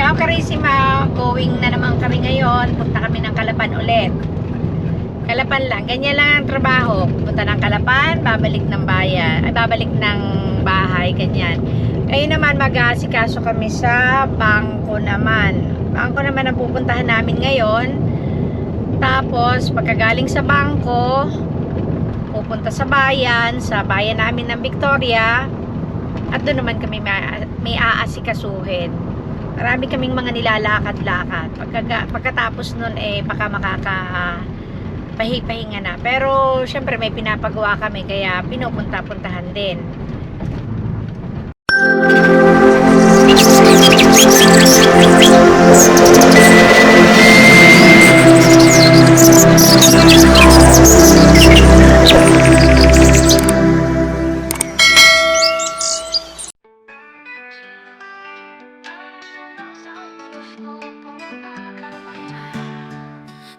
Ciao Carissima, going na naman kami ngayon. Punta kami ng Calapan ulit. Calapan lang, ganyan lang ang trabaho. Punta ng Calapan, babalik ng bayan, ay babalik ng bahay, ganyan. Ngayon naman mag-aasikaso kami sa bangko naman. Bangko naman ang pupuntahan namin ngayon. Tapos pagkagaling sa bangko, pupunta sa bayan namin ng Victoria. At doon naman kami may aasikasuhin. Marami kaming mga nilalakad-lakad. Pagkatapos nun baka pahinga na. Pero syempre may pinapagawa kami kaya pinupunta-puntahan din.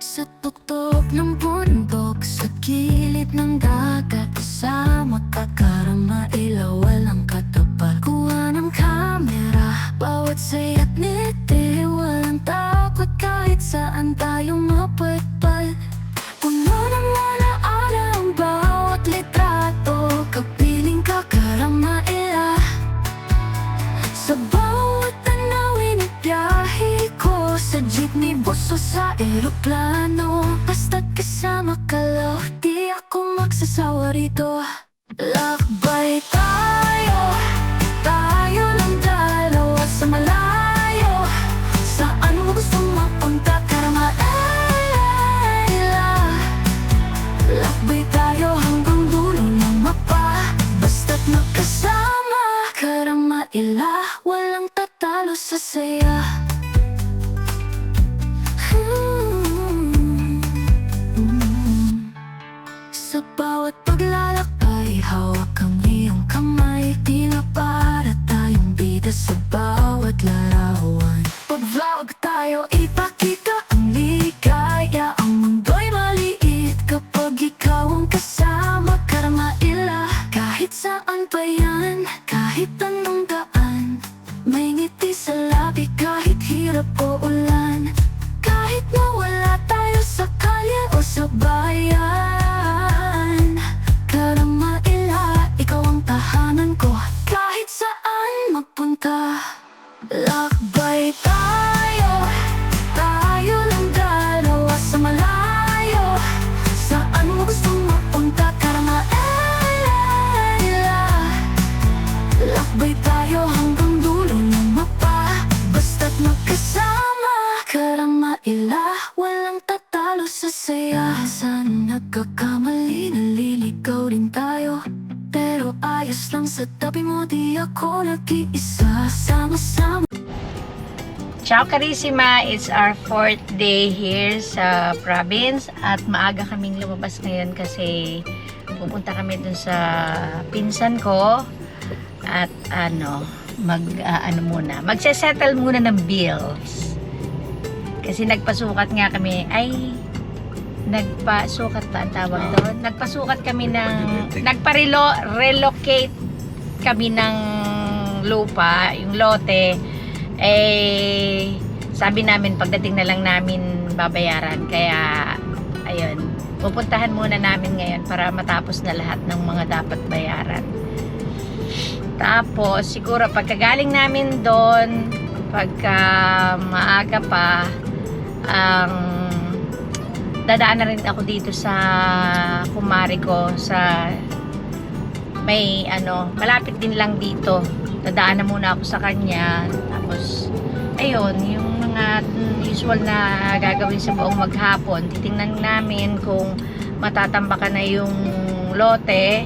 Sa tuktok ng bundok, sa gilid ng dagat, kasama kakarama, ilaw walang katapat. Kuha ng kamera, bawat saya't ngiti, walang takot kahit saan tayo mapagpal. Puno ng alaala ang bawat litrato, kapiling kakarama ila. Sa bawat tanawin at biyahe ko, sa jeepney, boso sa eroplano, basta't kasama ka lang, di ako magsasawa rito. Lakbay tayo, tayo lang dalawa sa malayo. Saan mo gusto mapunta, karama ila. Lakbay tayo hanggang dulo ng mapa, basta't magkasama, karama ila. Walang tatalo sa saya. Sa bawat paglalakbay, hawak ang iyong kamay, tila para tayong bida sa bawat larawan. Pag-vlog tayo, ipakita ang ligaya. Ang mundo'y maliit kapag ikaw ang kasama, karama ila. Kahit saan pa yan, kahit anong daan, may ngiti sa labi kahit hirap o ulan. Kahit nawala tayo sa kalye o sa bayan, karama ila, ikaw ang tahanan ko kahit saan magpunta. Lakbay tayo, tayo lang dalawa sa malayo. Saan mo gusto mapunta, karama ila. Lakbay tayo hanggang dulo ng mapa, basta't magkasama, karama ila. Walang tatalo sa saya. Saan nagkakamali, naliligaw rin tayo, pero ayos lang sa tabi mo, di ako nag-iisa. Sama-sama. Ciao Carissima, it's our 4th day here sa province at maaga kaming lumabas ngayon kasi pupunta kami dun sa pinsan ko at magse-settle muna ng bills kasi nagpasukat nga kami, nagpasukat ba ang tawag doon? Nagpasukat kami ng relocate kami ng lupa, yung lote. Sabi namin pagdating na lang namin babayaran, kaya ayun, pupuntahan muna namin ngayon para matapos na lahat ng mga dapat bayaran. Tapos siguro pagkagaling namin doon, pagka maaga pa, dadaan na rin ako dito sa kumari ko, sa may malapit din lang dito. Dadaan na muna ako sa kanya. Tapos ayun, yung mga usual na gagawin sa buong maghapon, titingnan namin kung matatambakan na yung lote.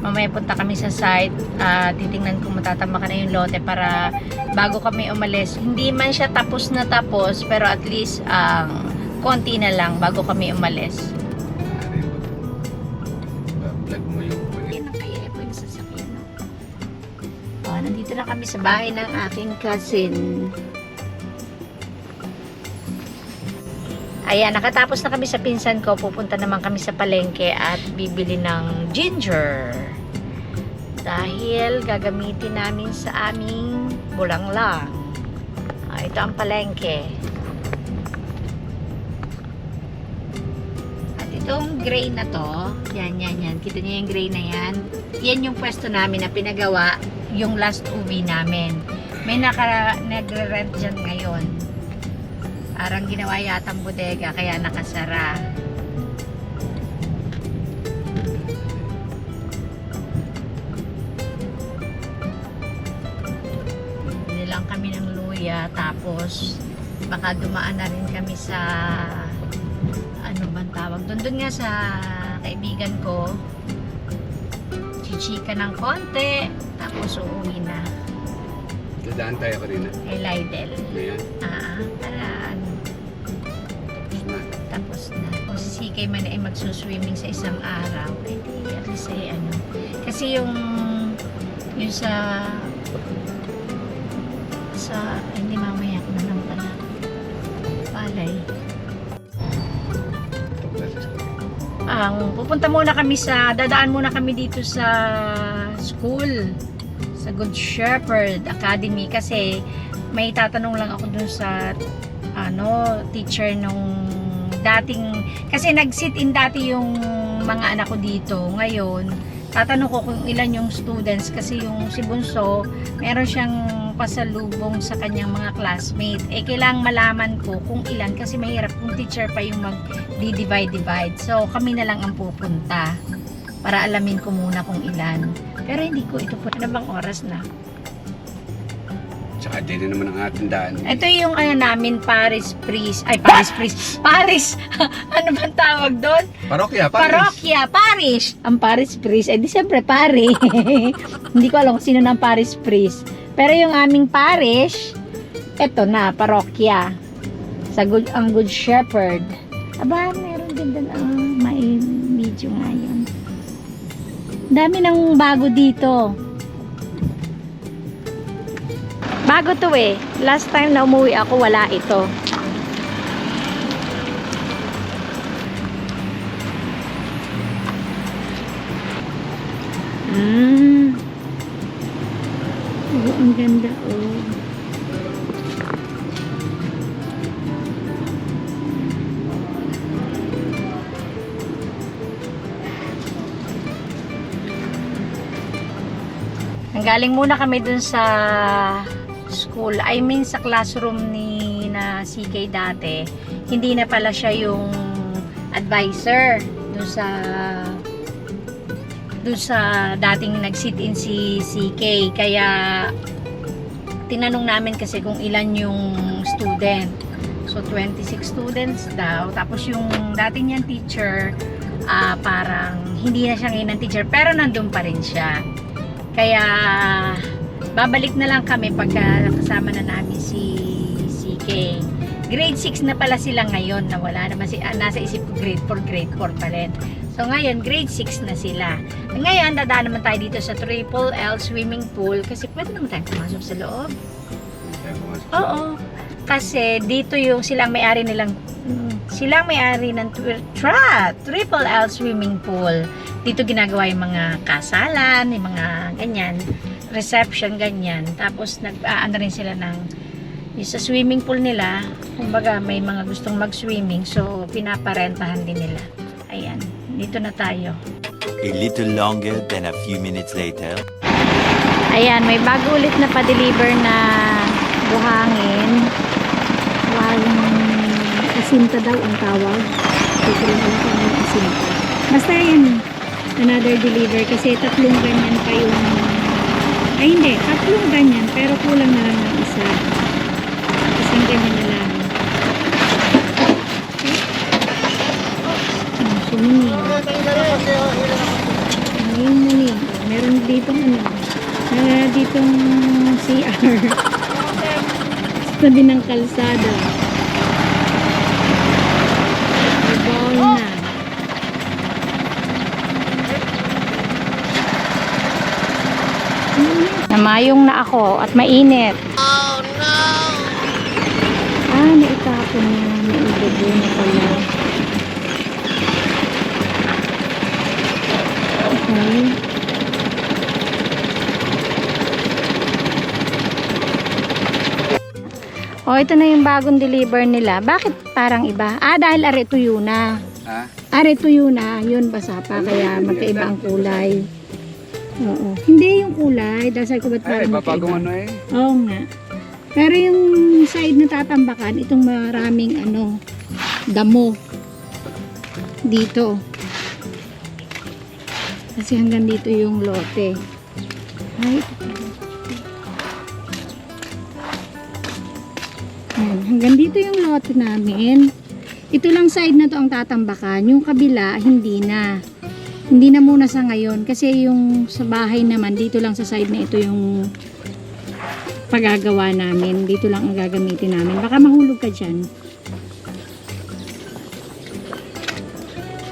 Mamaya punta kami sa site, titingnan kung matatambakan na yung lote para bago kami umalis. Hindi man siya tapos na tapos, pero at least konti na lang bago kami umalis. Vlog mo yung nandito na kami sa bahay ng aking cousin. Ayan, nakatapos na kami sa pinsan ko. Pupunta naman kami sa palengke at bibili ng ginger. Dahil gagamitin namin sa aming bulanglang. Ito ang palengke. At itong gray na to, yan. Kita niyo yung gray na yan? Yan yung pwesto namin na pinagawa yung last uwi namin. May nagre-rent dyan ngayon. Parang ginawa yatang bodega kaya nakasara. Bili lang kami ng luya, tapos baka dumaan na rin kami sa ano bang tawag doon nga sa kaibigan ko. Chichika ng konti, tapos uuwi na. Dadaan tayo kanina. Kay Lydel. Ngayon. Para ano, Tapos na. tapos na. Kung si CK man ay magsuswimming sa isang araw, pwede at least ay ano. Kasi yung sa hindi mamaya ko na lang pala. Palay. Pupunta muna kami dadaan muna kami dito sa school. Sa Good Shepherd Academy kasi may tatanong lang ako dun sa teacher nung dating, kasi nag-sit in dati yung mga anak ko dito. Ngayon tatanong ko kung ilan yung students kasi yung si Bunso meron siyang pasalubong sa kanyang mga classmate. Kailangang malaman ko kung ilan kasi mahirap kung teacher pa yung mag-divide. So kami na lang ang pupunta para alamin ko muna kung ilan. Pero hindi ko ito po. Ano bang oras na? Tsaka din na naman ang ating daan. Ito yung namin, Paris Priest. Ay, Paris Priest. Paris! Ano bang tawag doon? Parokya, Paris. Parokya, Parish. Ang Paris Priest. Di siyempre pare. Hindi ko alam kung sino ng Paris Priest. Pero yung aming parish, ito na, parokya. Ang Good Shepherd. Aba, meron din doon. May video nga yun. Dami ng bago dito. Bago to eh. Last time na umuwi ako, wala ito. Oh, ang ganda oh. Galing muna kami dun sa school, I mean sa classroom ni na CK dati. Hindi na pala siya yung advisor dun sa dating nag-sit-in si CK. Kaya tinanong namin kasi kung ilan yung student. So 26 students daw. Tapos yung dating niyang teacher, parang hindi na siya ngayon ng teacher pero nandun pa rin siya. Kaya babalik na lang kami pagka kasama na namin si CK. Grade 6 na pala sila ngayon, na wala naman nasa isip ko grade 4 pa rin. So ngayon grade 6 na sila. Ngayon dadaan naman tayo dito sa Triple L swimming pool kasi pwede naman tayo pumasok sa loob. Oo. Kasi dito yung silang may-ari ng Triple L swimming pool. Dito ginagawa yung mga kasalan, yung mga ganyan, reception, ganyan. Tapos nag-aano rin sila ng sa swimming pool nila. Kumbaga may mga gustong mag-swimming, so pinaparentahan din nila. Ayan, dito na tayo. A little longer than a few minutes later. Ayan, may bago ulit na pa-deliver na buhangin. Asinta daw ang tawag. Hindi rin alam kung ano asinta. Basta yan, another deliver kasi 3 ganyan pa yung hindi, 3 ganyan pero kulang na lang ng isa. Kasi ganyan na lang. Swimming. Ngayon. Meron ditong meron ditong CR. Sabi ng kalsada. Bawal na. Namayong na ako at mainit. Oh no! Naitapon na. Naibubo na pala. Okay. O, ito na yung bagong deliver nila. Bakit parang iba? Ah, dahil are tuyo na. Ha? Are tuyo na. Yun, basa pa. Kaya magkaiba ang kulay. Oo. Hindi yung kulay. Dahil sabi ko ba't Ay, parang papagong magkaiba? ano eh. Oo nga. Pero yung side na tatambakan, itong maraming damo. Dito. Kasi hanggang dito yung lote. Ay, ito pala. Ayan, hanggang dito yung lote namin. Ito lang side na to ang tatambakan. Yung kabila, hindi na. Hindi na muna sa ngayon. Kasi yung sa bahay naman, dito lang sa side na ito yung pagagawa namin. Dito lang ang gagamitin namin. Baka mahulog ka dyan.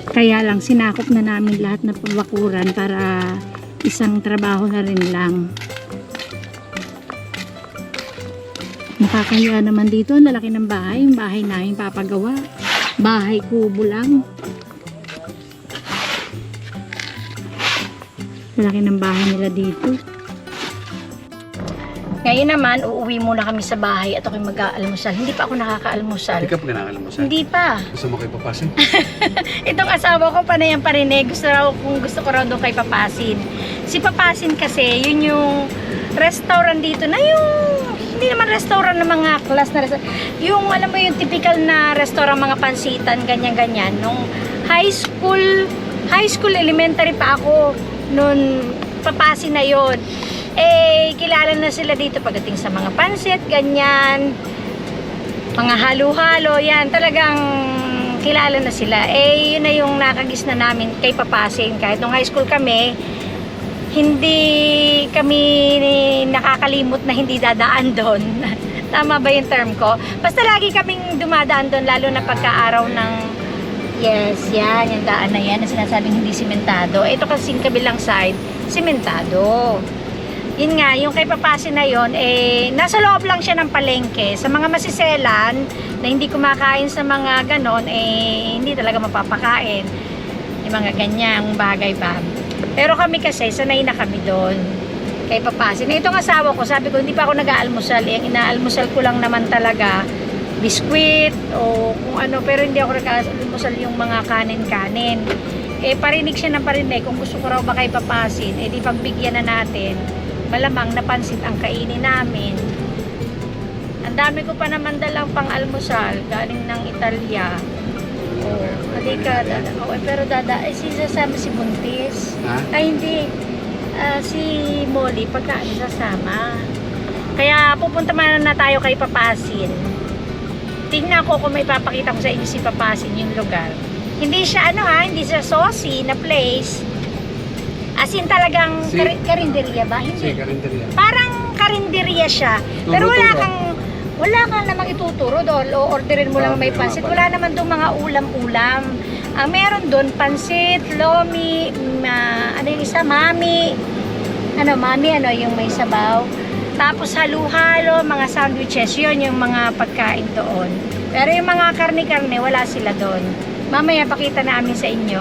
Kaya lang, sinakop na namin lahat na pabakuran para isang trabaho na rin lang. Nakakaya naman dito. Ang lalaki ng bahay. Yung bahay namin papagawa. Bahay kubo lang. Lalaki ng bahay nila dito. Ngayon naman, uuwi muna kami sa bahay at ako'y mag-aalmusal. Hindi pa ako nakaka-almusal. Hindi ka pa kinakalamusan. Hindi pa. Gusto mo kayo papasin? Itong asawa ko panayang parinig. Gusto ko raw doon kay Papasin. Si Papasin kasi, yun yung restaurant dito na yung hindi naman restaurant na mga class na restaurant. Yung alam mo yung typical na restaurant, mga pansitan, ganyan-ganyan. Nung high school elementary pa ako, noon Papasin na yon. Eh, kilala na sila dito pagdating sa mga pansit, ganyan, mga halo-halo, yan, talagang kilala na sila. Eh, yun na yung nakagis na namin kay Papasin. Kahit nung high school kami, hindi kami nakakalimot na hindi dadaan doon. Tama ba yung term ko? Basta lagi kaming dumadaan doon, lalo na pagka-araw ng yes, yan, yung daan na yan na sinasabing hindi simentado. Ito kasing kabilang side, simentado. Yun nga, yung kay Papasin na yun, eh, nasa loob lang siya ng palengke. Sa mga masiselan, na hindi kumakain sa mga ganon, eh, hindi talaga mapapakain. Yung mga ganyang bagay ba. Pero kami kasi, sanay na kami doon. Kay Papasin. Itong asawa ko, sabi ko, hindi pa ako nag-aalmusal. Yung inaalmusal ko lang naman talaga, biskwit, o kung ano, pero hindi ako nag-aalmusal yung mga kanin-kanin. Eh, parinig siya ng parinig, kung gusto ko raw ba kay Papasin, eh, di pagbigyan na natin. Malamang napansit ang kainin namin. Ang dami ko pa naman dalang pang almusal galing ng Italia. Oh, halika dada. Oh, pero dada, eh, sasama si Buntis. Ha? Ay hindi. Si Molly pagkaan sasama. Kaya pupunta man na tayo kay Papasin. Tingnan ko kung may papakita ko sa inyo si Papasin yung lugar. Hindi siya hindi siya saucy na place. As in talagang Si- karinderya ba? Sige, Hindi. karinderya. Parang karinderya siya. Pero wala kang namang ituturo doon. O orderin mo lang may pansit. Wala naman doon mga ulam-ulam. Ang meron doon, pansit, lomi, yung isa, mami. Yung may sabaw. Tapos halo-halo, mga sandwiches. Yun yung mga pagkain doon. Pero yung mga karne-karne, wala sila doon. Mamaya pakita namin sa inyo.